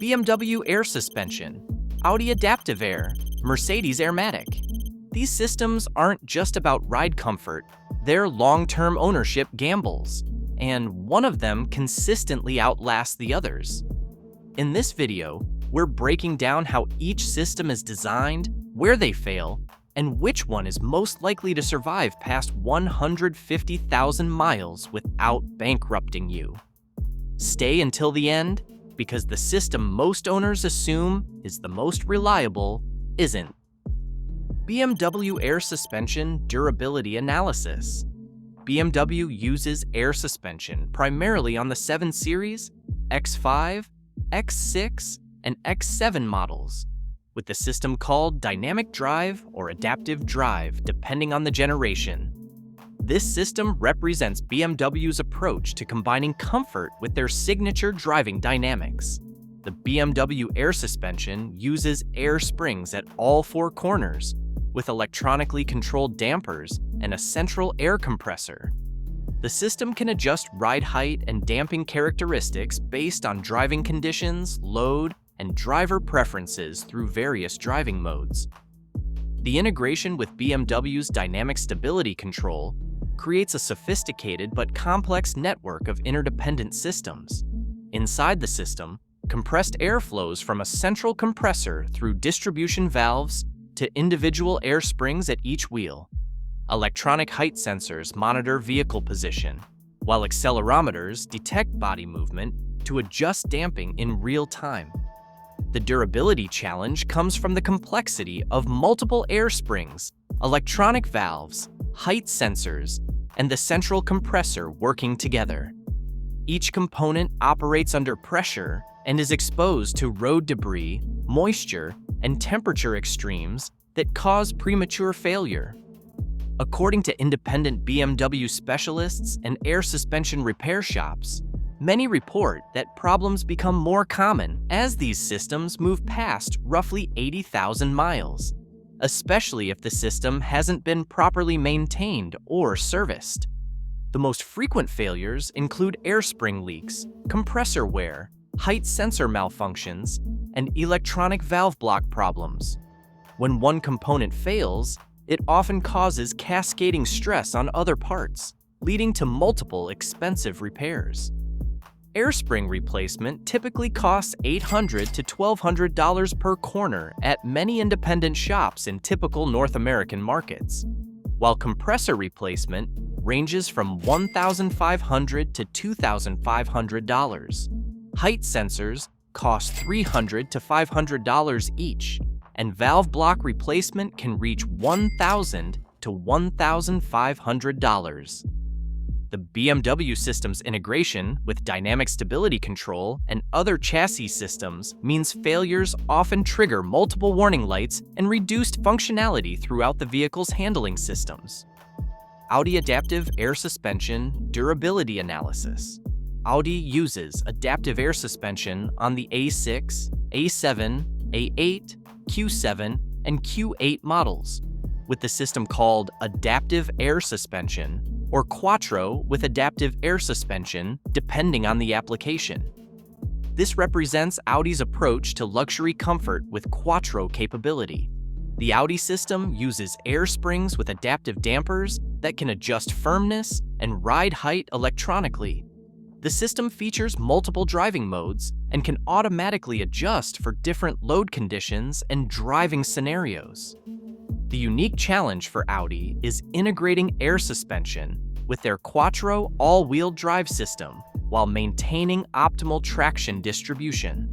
BMW air suspension, Audi adaptive air, Mercedes airmatic. These systems aren't just about ride comfort, they're long-term ownership gambles, and one of them consistently outlasts the others. In this video, we're breaking down how each system is designed, where they fail, and which one is most likely to survive past 150,000 miles without bankrupting you. Stay until the end, because the system most owners assume is the most reliable isn't. BMW air suspension durability analysis. BMW uses air suspension primarily on the 7 Series, X5, X6, and X7 models, with the system called dynamic drive or adaptive drive depending on the generation. This system represents BMW's approach to combining comfort with their signature driving dynamics. The BMW air suspension uses air springs at all 4 corners, with electronically controlled dampers and a central air compressor. The system can adjust ride height and damping characteristics based on driving conditions, load, and driver preferences through various driving modes. The integration with BMW's dynamic stability control creates a sophisticated but complex network of interdependent systems. Inside the system, compressed air flows from a central compressor through distribution valves to individual air springs at each wheel. Electronic height sensors monitor vehicle position, while accelerometers detect body movement to adjust damping in real time. The durability challenge comes from the complexity of multiple air springs, electronic valves, height sensors, and the central compressor working together. Each component operates under pressure and is exposed to road debris, moisture, and temperature extremes that cause premature failure. According to independent BMW specialists and air suspension repair shops, many report that problems become more common as these systems move past roughly 80,000 miles, especially if the system hasn't been properly maintained or serviced. The most frequent failures include air spring leaks, compressor wear, height sensor malfunctions, and electronic valve block problems. When one component fails, it often causes cascading stress on other parts, leading to multiple expensive repairs. Air spring replacement typically costs $800 to $1,200 per corner at many independent shops in typical North American markets, while compressor replacement ranges from $1,500 to $2,500. Height sensors cost $300 to $500 each, and valve block replacement can reach $1,000 to $1,500. The BMW system's integration with dynamic stability control and other chassis systems means failures often trigger multiple warning lights and reduced functionality throughout the vehicle's handling systems. Audi adaptive air suspension durability analysis. Audi uses adaptive air suspension on the A6, A7, A8, Q7, and Q8 models, with the system called adaptive air suspension, or Quattro with adaptive air suspension, depending on the application. This represents Audi's approach to luxury comfort with Quattro capability. The Audi system uses air springs with adaptive dampers that can adjust firmness and ride height electronically. The system features multiple driving modes and can automatically adjust for different load conditions and driving scenarios. The unique challenge for Audi is integrating air suspension with their Quattro all-wheel drive system while maintaining optimal traction distribution.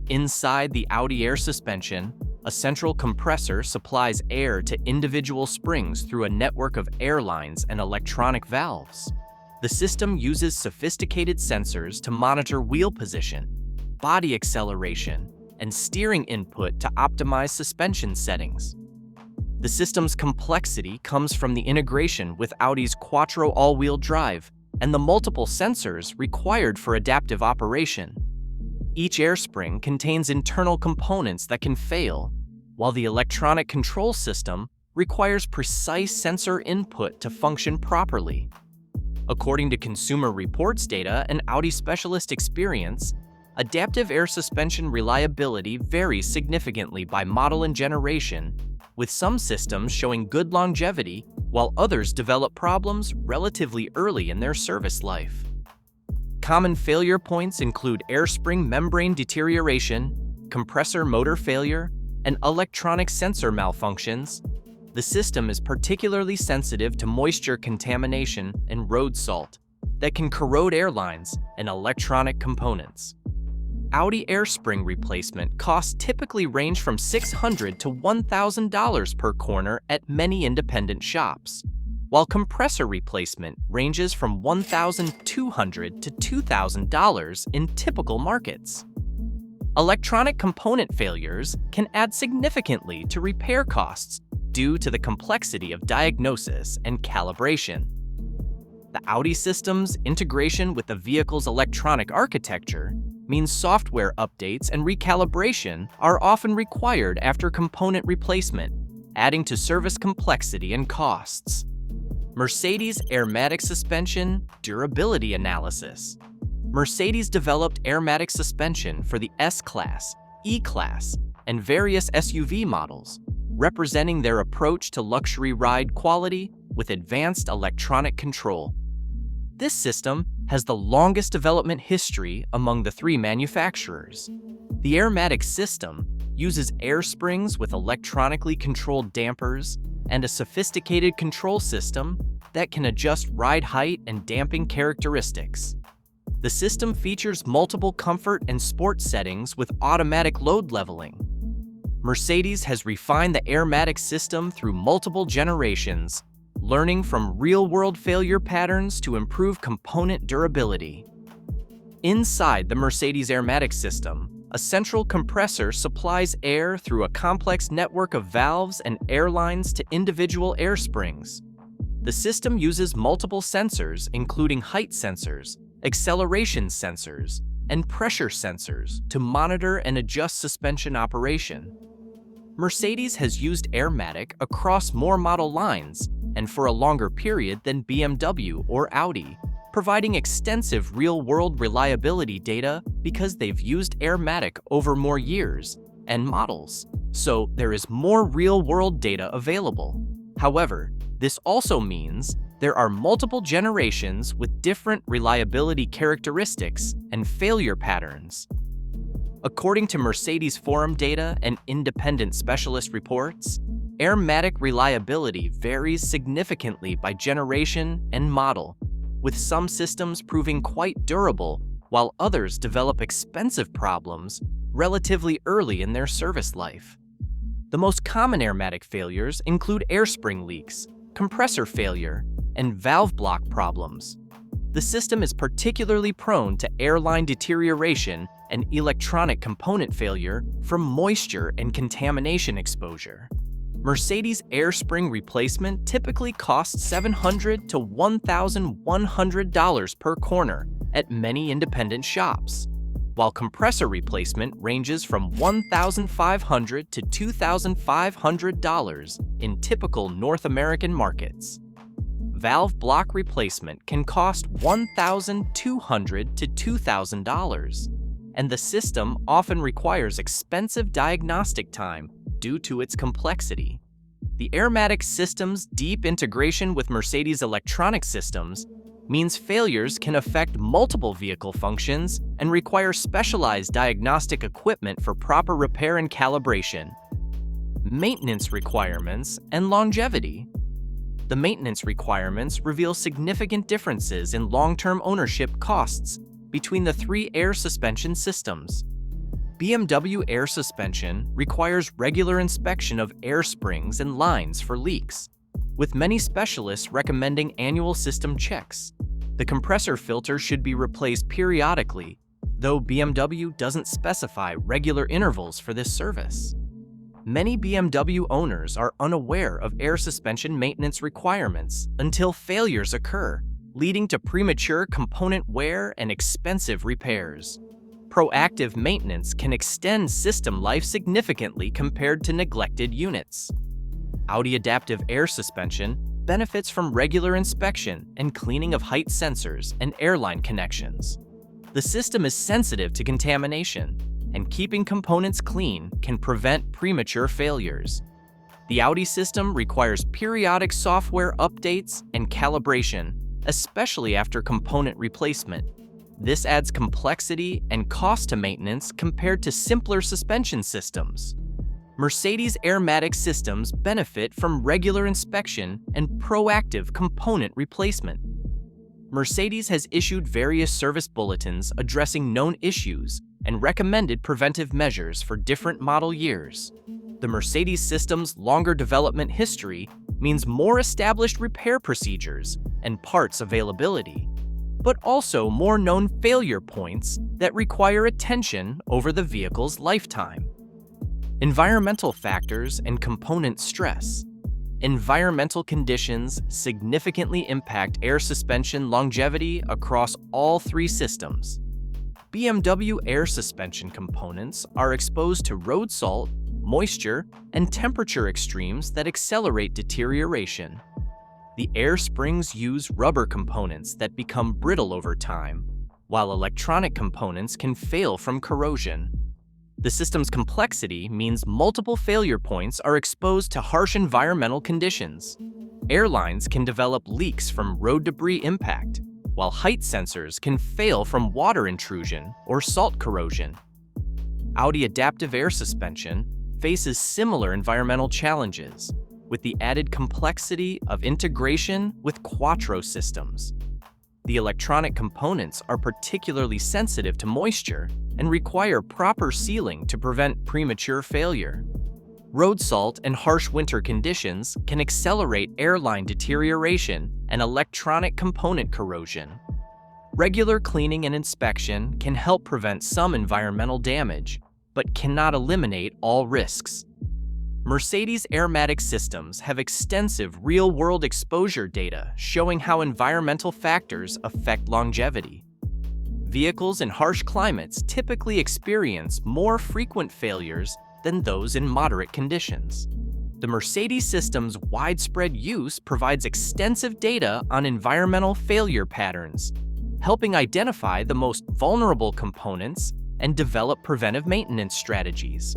Inside the Audi air suspension, a central compressor supplies air to individual springs through a network of air lines and electronic valves. The system uses sophisticated sensors to monitor wheel position, body acceleration, and steering input to optimize suspension settings. The system's complexity comes from the integration with Audi's Quattro all-wheel drive and the multiple sensors required for adaptive operation. Each air spring contains internal components that can fail, while the electronic control system requires precise sensor input to function properly. According to Consumer Reports data and Audi specialist experience, Adaptive air suspension reliability varies significantly by model and generation, with some systems showing good longevity while others develop problems relatively early in their service life. Common failure points include air spring membrane deterioration, compressor motor failure, and electronic sensor malfunctions. The system is particularly sensitive to moisture contamination and road salt that can corrode airlines and electronic components. Audi air spring replacement costs typically range from $600 to $1,000 per corner at many independent shops, while compressor replacement ranges from $1,200 to $2,000 in typical markets. Electronic component failures can add significantly to repair costs due to the complexity of diagnosis and calibration. The Audi system's integration with the vehicle's electronic architecture means software updates and recalibration are often required after component replacement, adding to service complexity and costs. Mercedes airmatic suspension durability analysis. Mercedes developed airmatic suspension for the S-Class, E-Class, and various SUV models, representing their approach to luxury ride quality with advanced electronic control. This system has the longest development history among the three manufacturers. The airmatic system uses air springs with electronically controlled dampers and a sophisticated control system that can adjust ride height and damping characteristics. The system features multiple comfort and sport settings with automatic load leveling. Mercedes has refined the airmatic system through multiple generations, learning from real-world failure patterns to improve component durability. Inside the Mercedes airmatic system, a central compressor supplies air through a complex network of valves and air lines to individual air springs. The system uses multiple sensors, including height sensors, acceleration sensors, and pressure sensors to monitor and adjust suspension operation. Mercedes has used airmatic across more model lines and for a longer period than BMW or Audi, providing extensive real-world reliability data because they've used airmatic over more years and models, so there is more real-world data available. However, this also means there are multiple generations with different reliability characteristics and failure patterns. According to Mercedes forum data and independent specialist reports, airmatic reliability varies significantly by generation and model, with some systems proving quite durable while others develop expensive problems relatively early in their service life. The most common airmatic failures include air spring leaks, compressor failure, and valve block problems. The system is particularly prone to airline deterioration and electronic component failure from moisture and contamination exposure. Mercedes air spring replacement typically costs $700 to $1,100 per corner at many independent shops, while compressor replacement ranges from $1,500 to $2,500 in typical North American markets. Valve block replacement can cost $1,200 to $2,000, and the system often requires expensive diagnostic time due to its complexity. The airmatic system's deep integration with Mercedes electronic systems means failures can affect multiple vehicle functions and require specialized diagnostic equipment for proper repair and calibration. Maintenance requirements and longevity. The maintenance requirements reveal significant differences in long-term ownership costs between the three air suspension systems. BMW air suspension requires regular inspection of air springs and lines for leaks, with many specialists recommending annual system checks. The compressor filter should be replaced periodically, though BMW doesn't specify regular intervals for this service. Many BMW owners are unaware of air suspension maintenance requirements until failures occur, leading to premature component wear and expensive repairs. Proactive maintenance can extend system life significantly compared to neglected units. Audi adaptive air suspension benefits from regular inspection and cleaning of height sensors and airline connections. The system is sensitive to contamination, and keeping components clean can prevent premature failures. The Audi system requires periodic software updates and calibration, especially after component replacement. This adds complexity and cost to maintenance compared to simpler suspension systems. Mercedes airmatic systems benefit from regular inspection and proactive component replacement. Mercedes has issued various service bulletins addressing known issues and recommended preventive measures for different model years. The Mercedes system's longer development history means more established repair procedures and parts availability, but also more known failure points that require attention over the vehicle's lifetime. Environmental factors and component stress. Environmental conditions significantly impact air suspension longevity across all three systems. BMW air suspension components are exposed to road salt, moisture, and temperature extremes that accelerate deterioration. The air springs use rubber components that become brittle over time, while electronic components can fail from corrosion. The system's complexity means multiple failure points are exposed to harsh environmental conditions. Airlines can develop leaks from road debris impact, while height sensors can fail from water intrusion or salt corrosion. Audi adaptive air suspension faces similar environmental challenges, with the added complexity of integration with Quattro systems. The electronic components are particularly sensitive to moisture and require proper sealing to prevent premature failure. Road salt and harsh winter conditions can accelerate airline deterioration and electronic component corrosion. Regular cleaning and inspection can help prevent some environmental damage, but cannot eliminate all risks. Mercedes airmatic systems have extensive real-world exposure data showing how environmental factors affect longevity. Vehicles in harsh climates typically experience more frequent failures than those in moderate conditions. The Mercedes system's widespread use provides extensive data on environmental failure patterns, helping identify the most vulnerable components and develop preventive maintenance strategies.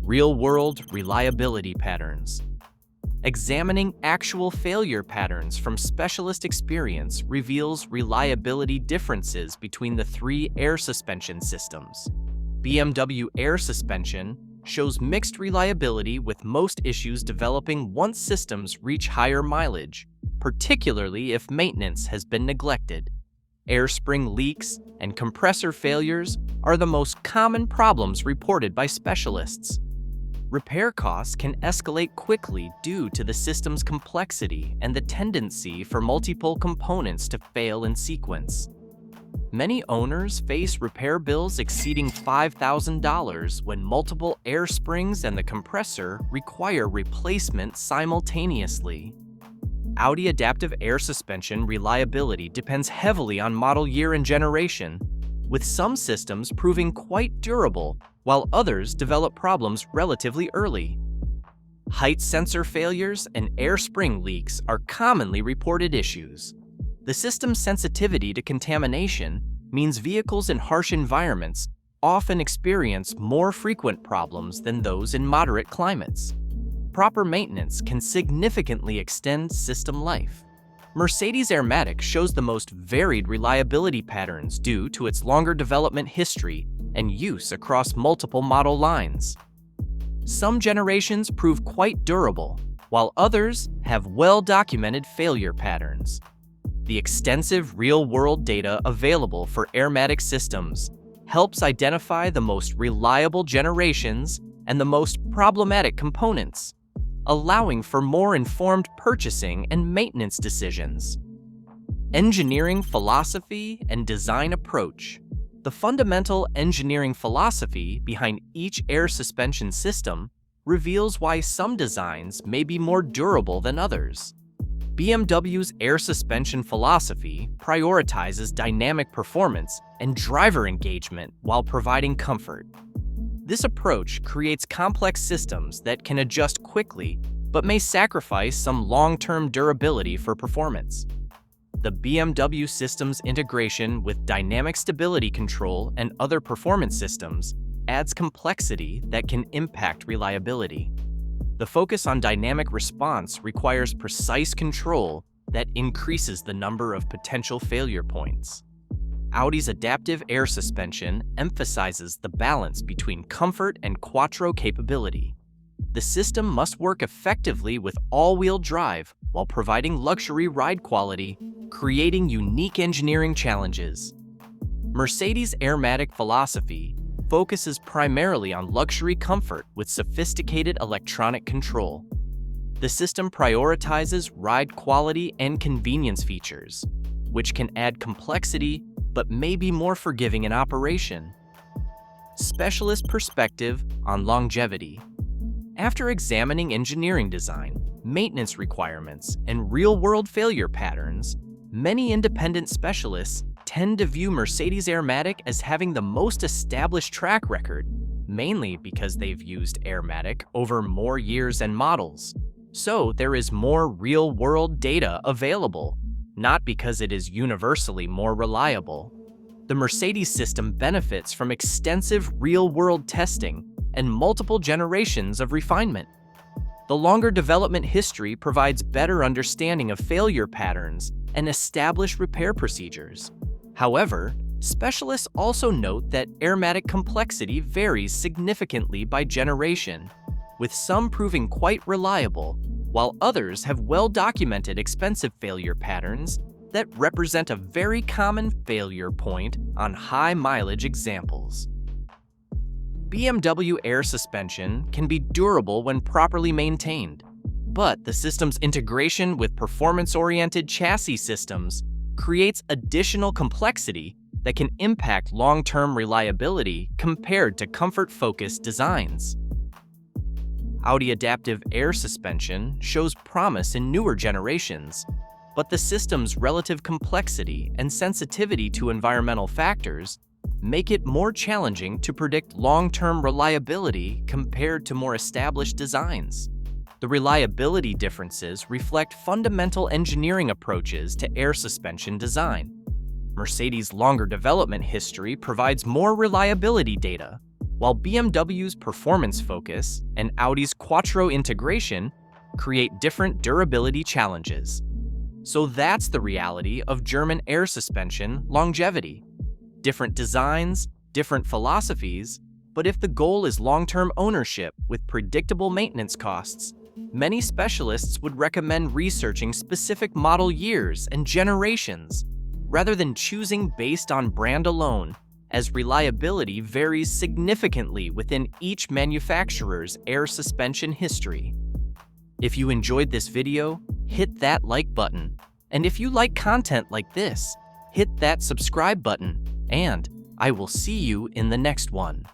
Real-world reliability patterns. Examining actual failure patterns from specialist experience reveals reliability differences between the three air suspension systems. BMW air suspension shows mixed reliability, with most issues developing once systems reach higher mileage, particularly if maintenance has been neglected. Air spring leaks and compressor failures are the most common problems reported by specialists. Repair costs can escalate quickly due to the system's complexity and the tendency for multiple components to fail in sequence. Many owners face repair bills exceeding $5,000 when multiple air springs and the compressor require replacement simultaneously. Audi adaptive air suspension reliability depends heavily on model year and generation, with some systems proving quite durable while others develop problems relatively early. Height sensor failures and air spring leaks are commonly reported issues. The system's sensitivity to contamination means vehicles in harsh environments often experience more frequent problems than those in moderate climates. Proper maintenance can significantly extend system life. Mercedes airmatic shows the most varied reliability patterns due to its longer development history and use across multiple model lines. Some generations prove quite durable, while others have well-documented failure patterns. The extensive real-world data available for airmatic systems helps identify the most reliable generations and the most problematic components, allowing for more informed purchasing and maintenance decisions. Engineering philosophy and design approach. The fundamental engineering philosophy behind each air suspension system reveals why some designs may be more durable than others. BMW's air suspension philosophy prioritizes dynamic performance and driver engagement while providing comfort. This approach creates complex systems that can adjust quickly but may sacrifice some long-term durability for performance. The BMW system's integration with dynamic stability control and other performance systems adds complexity that can impact reliability. The focus on dynamic response requires precise control that increases the number of potential failure points. Audi's adaptive air suspension emphasizes the balance between comfort and quattro capability. The system must work effectively with all-wheel drive while providing luxury ride quality, creating unique engineering challenges. Mercedes' airmatic philosophy focuses primarily on luxury comfort with sophisticated electronic control. The system prioritizes ride quality and convenience features, which can add complexity but may be more forgiving in operation. Specialist perspective on longevity. After examining engineering design, maintenance requirements, and real-world failure patterns, many independent specialists tend to view Mercedes airmatic as having the most established track record, mainly because they've used airmatic over more years and models. So there is more real-world data available, not because it is universally more reliable. The Mercedes system benefits from extensive real-world testing and multiple generations of refinement. The longer development history provides better understanding of failure patterns and established repair procedures. However, specialists also note that airmatic complexity varies significantly by generation, with some proving quite reliable, while others have well-documented expensive failure patterns that represent a very common failure point on high-mileage examples. BMW air suspension can be durable when properly maintained, but the system's integration with performance-oriented chassis systems creates additional complexity that can impact long-term reliability compared to comfort-focused designs. Audi adaptive air suspension shows promise in newer generations, but the system's relative complexity and sensitivity to environmental factors make it more challenging to predict long-term reliability compared to more established designs. The reliability differences reflect fundamental engineering approaches to air suspension design. Mercedes' longer development history provides more reliability data, while BMW's performance focus and Audi's quattro integration create different durability challenges. So that's the reality of German air suspension longevity. Different designs, different philosophies, but if the goal is long-term ownership with predictable maintenance costs, many specialists would recommend researching specific model years and generations, rather than choosing based on brand alone, as reliability varies significantly within each manufacturer's air suspension history. If you enjoyed this video, hit that like button. And if you like content like this, hit that subscribe button. And I will see you in the next one.